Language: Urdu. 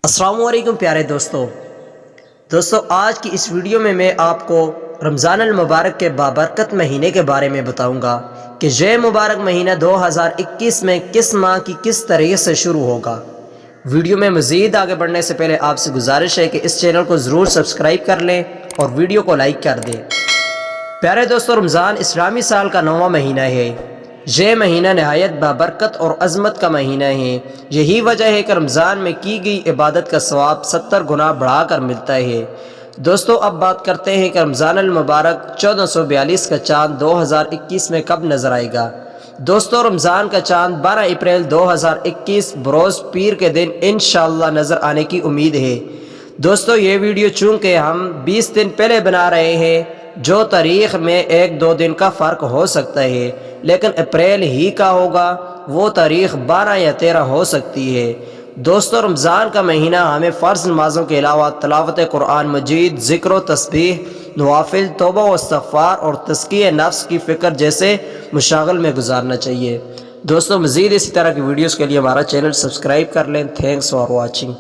السلام علیکم پیارے دوستو آج کی اس ویڈیو میں آپ کو رمضان المبارک کے بابرکت مہینے کے بارے میں بتاؤں گا کہ یہ مبارک مہینہ 2021 میں کس ماہ کی کس طریقے سے شروع ہوگا۔ ویڈیو میں مزید آگے بڑھنے سے پہلے آپ سے گزارش ہے کہ اس چینل کو ضرور سبسکرائب کر لیں اور ویڈیو کو لائک کر دیں۔ پیارے دوستو، رمضان اسلامی سال کا 9واں مہینہ ہے۔ یہ مہینہ نہایت بابرکت اور عظمت کا مہینہ ہے۔ یہی وجہ ہے کہ رمضان میں کی گئی عبادت کا ثواب 70 گنا بڑھا کر ملتا ہے۔ دوستو، اب بات کرتے ہیں کہ رمضان المبارک 1442 کا چاند 2021 میں کب نظر آئے گا۔ دوستو، رمضان کا چاند 12 اپریل 2021 بروز پیر کے دن انشاءاللہ نظر آنے کی امید ہے۔ دوستو، یہ ویڈیو چونکہ ہم 20 دن پہلے بنا رہے ہیں، جو تاریخ میں 1-2 دن کا فرق ہو سکتا ہے، لیکن اپریل ہی کا ہوگا، وہ تاریخ 12 یا 13 ہو سکتی ہے۔ دوستو، رمضان کا مہینہ ہمیں فرض نمازوں کے علاوہ تلاوت قرآن مجید، ذکر و تسبیح، نوافل، توبہ و استغفار اور تزکیہ نفس کی فکر جیسے مشاغل میں گزارنا چاہیے۔ دوستو، مزید اسی طرح کی ویڈیوز کے لیے ہمارا چینل سبسکرائب کر لیں۔ Thanks for watching.